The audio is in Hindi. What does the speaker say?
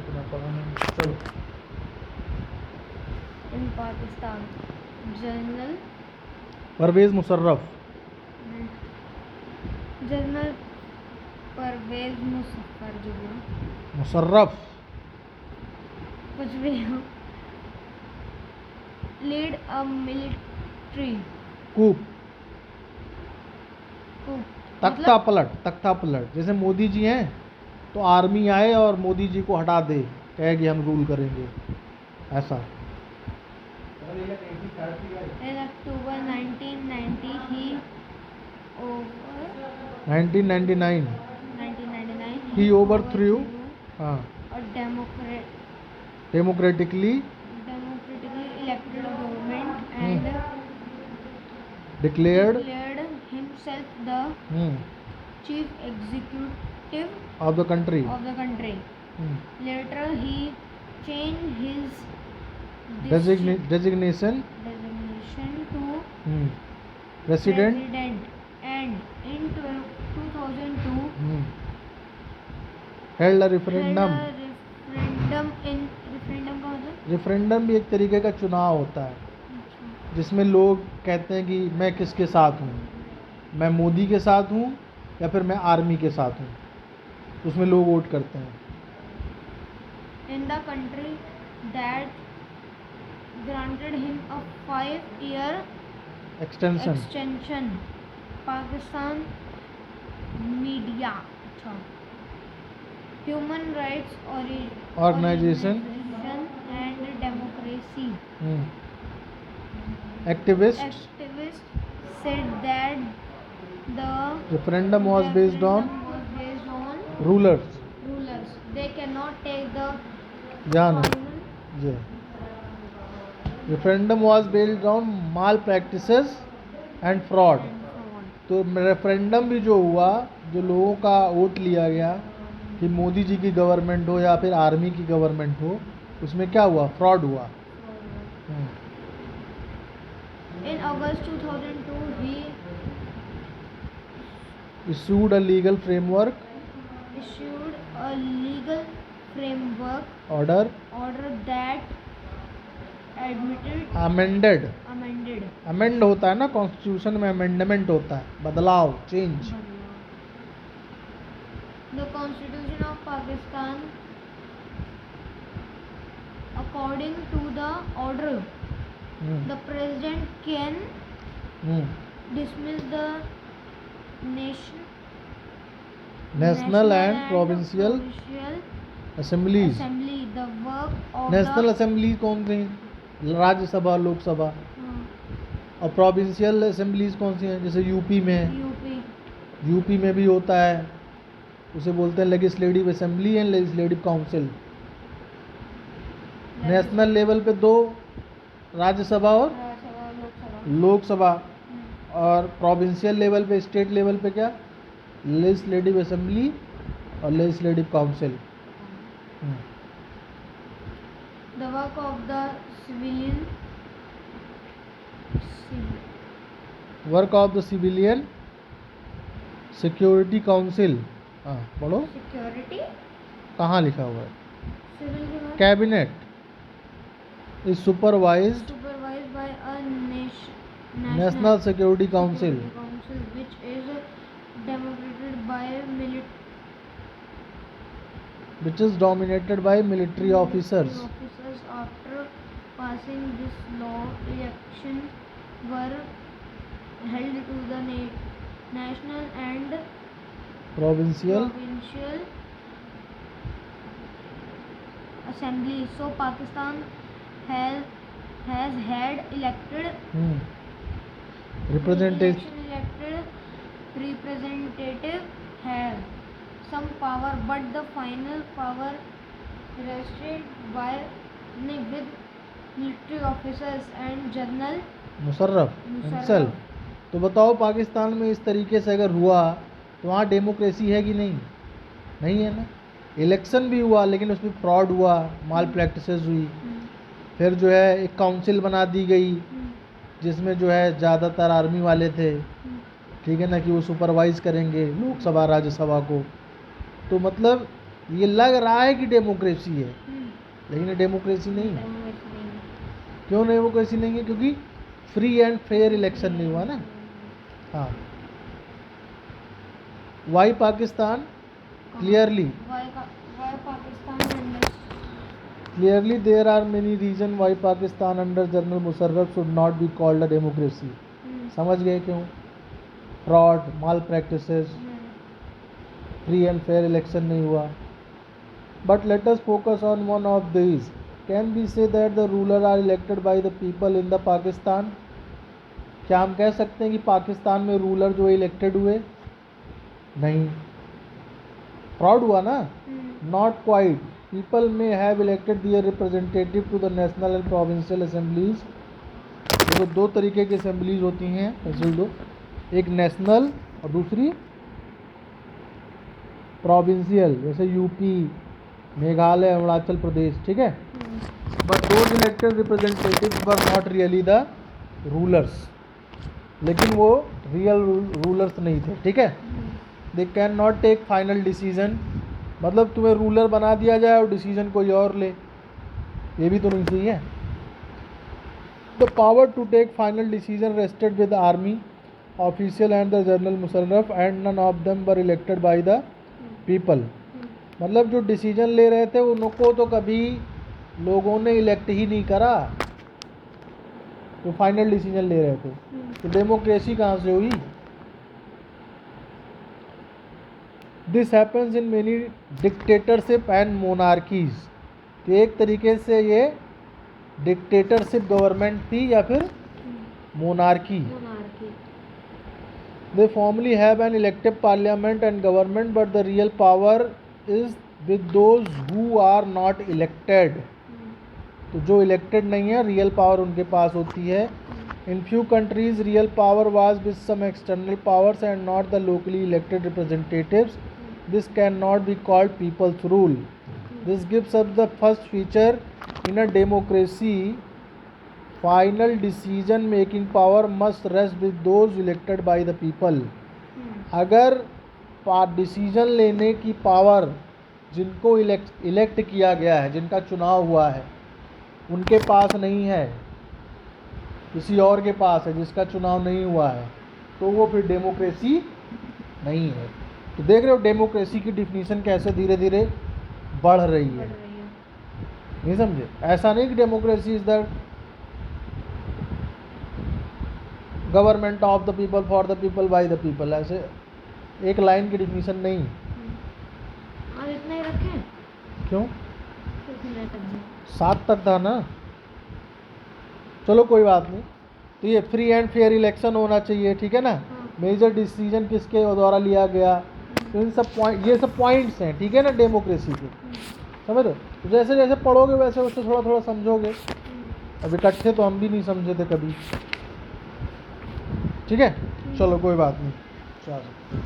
इतना पता नहीं, चलो। इन पाकिस्तान जनरल परवेज़ मुशर्रफ। जनरल परवेज मुशर्रफ जो भी हो, मुशर्रफ कुछ भी हो, लीड अ मिलिट्री कूप, तख्ता मतलब पलट, तख्ता पलट। जैसे मोदी जी हैं तो आर्मी आए और मोदी जी को हटा दे, कहे कि हम रूल करेंगे, ऐसा। in October 1990 he over 1999 1999 he ओवरथ्रू, overthrew हाँ, a democratically democratically elected government and declared declared himself the chief executive of the country. of the country. Later he changed his designation designation to president president and in 2002 held a held referendum. a referendum in referendum का मतलब रेफरेंडम भी एक तरीके का चुनाव होता है जिसमें लोग कहते हैं कि मैं किसके साथ हूँ, मैं मोदी के साथ हूँ या फिर मैं आर्मी के साथ हूँ, उसमें लोग वोट करते हैं। in the country that granted him a 5-year extension. extension. Pakistan media, अच्छा, human rights Organization. and democracy activist. activists said that the referendum was based on referendum was based on rulers. rulers. They cannot take the जान final जी। Referendum was based on malpractices and fraud. and so on. तो रेफरेंडम भी जो हुआ, जो लोगों का वोट लिया गया कि मोदी जी की गवर्नमेंट हो या फिर आर्मी की गवर्नमेंट हो, उसमें क्या हुआ? फ्रॉड हुआ। In August 2002, he issued a legal framework issued a legal framework order order that admitted amended. amended amend होता है ना कॉन्स्टिट्यूशन में, अमेंडमेंट होता है, बदलाव, change. the Constitution of Pakistan. According to the order, the president can dismiss the national and provincial provincial assemblies. assembly. The work of national the assembly कौन सी? राज्यसभा, लोकसभा। और प्रोविंशियल असेंबलीज कौन सी हैं? जैसे यूपी में है, UP यूपी में भी होता है, उसे बोलते हैं legislative assembly and legislative council. National level पे दो, राज्यसभा और लोकसभा लोकसभा। और प्रोविंशियल लेवल पे, स्टेट लेवल पे क्या? लेजिस्लेटिव असेंबली और legislative council. the work of the civilian work of the civilian security council. हाँ पढ़ो, security कहाँ लिखा हुआ है? civil के बाद cabinet is supervised supervised by a national security council Security Council which is democrated by which is dominated by military officers. officers. After passing this law, elections were held to the national and provincial provincial assembly. So Pakistan has had elected representative have some power, but the final power rested by with military officers and general Musharraf Musharraf. Himself. तो बताओ पाकिस्तान में इस तरीके से अगर हुआ तो वहाँ डेमोक्रेसी है कि नहीं? नहीं है ना। इलेक्शन भी हुआ लेकिन उसमें फ्रॉड हुआ, माल प्रैक्टिसेस हुई। फिर जो है एक काउंसिल बना दी गई जिसमें जो है ज़्यादातर आर्मी वाले थे, ठीक है ना, कि वो सुपरवाइज़ करेंगे लोकसभा राज्यसभा को। तो मतलब ये लग रहा है कि डेमोक्रेसी है, लेकिन ये डेमोक्रेसी नहीं है। क्यों डेमोक्रेसी नहीं है? क्योंकि फ्री एंड फेयर इलेक्शन नहीं हुआ ना। हाँ, why Pakistan clearly Clearly, there are many reasons why Pakistan under General Musharraf should not be called a democracy. समझ गए क्यों? Fraud, malpractices, free and fair election नहीं हुआ. But let us focus on one of these. Can be say that the ruler are elected by the people in the Pakistan? क्या हम कह सकते हैं कि पाकिस्तान में रूलर जो इलेक्टेड हुए? नहीं, फ्रॉड हुआ ना. Not quite. People may have elected their representative to the national and provincial assemblies. देखो दो तरीके की assemblies होती हैं, तहसील दो, एक नेशनल और दूसरी प्रोविंशियल, जैसे यूपी, मेघालय, अरुणाचल प्रदेश, ठीक है. But those elected representatives were not really the rulers, लेकिन वो रियल रूलर्स नहीं थे, ठीक है. They can not take final decision, मतलब तुम्हें रूलर बना दिया जाए और डिसीजन कोई और ले, ये भी तो नहीं सही है. The power to take final decision rested with army official and the general Musharraf and none of them were elected by the people. मतलब जो डिसीजन ले रहे थे उनको तो कभी लोगों ने इलेक्ट ही नहीं करा, जो फाइनल डिसीजन ले रहे थे. तो डेमोक्रेसी कहाँ से हुई? This happens in many dictatorship and monarchies. तो एक तरीके से ये डिक्टेटरशिप गवर्नमेंट थी या फिर monarchy. They formally have an elective parliament and government but the real power is with those who are not elected. तो जो इलेक्टेड नहीं है, रियल पावर उनके पास होती है. In few countries real power was with some external powers and not the locally elected representatives. This cannot be called people's rule. This gives us the first feature in a democracy. Final decision making power must rest with those elected by the people. अगर डिसीजन लेने की पावर जिनको इलेक्ट किया गया है, जिनका चुनाव हुआ है, उनके पास नहीं है, किसी और के पास है जिसका चुनाव नहीं हुआ है, तो वो फिर डेमोक्रेसी नहीं है. तो देख रहे हो डेमोक्रेसी की डिफिनीशन कैसे धीरे धीरे बढ़ रही है. नहीं समझे? ऐसा नहीं कि democracy is the government of the people for the people bye the people, ऐसे एक लाइन की डिफिनीशन नहीं. और इतना ही रखें क्यों? 7 तक था ना. चलो कोई बात नहीं. तो ये फ्री एंड फेयर इलेक्शन होना चाहिए, ठीक है ना. मेजर डिसीजन किसके द्वारा लिया गया, तो इन सब पॉइंट, ये सब पॉइंट्स हैं, ठीक है ना, डेमोक्रेसी के. समझ रहे? तो जैसे जैसे पढ़ोगे वैसे वैसे थोड़ा थोड़ा समझोगे. अब इकट्ठे तो हम भी नहीं समझे थे कभी, ठीक है. चलो कोई बात नहीं. चलो.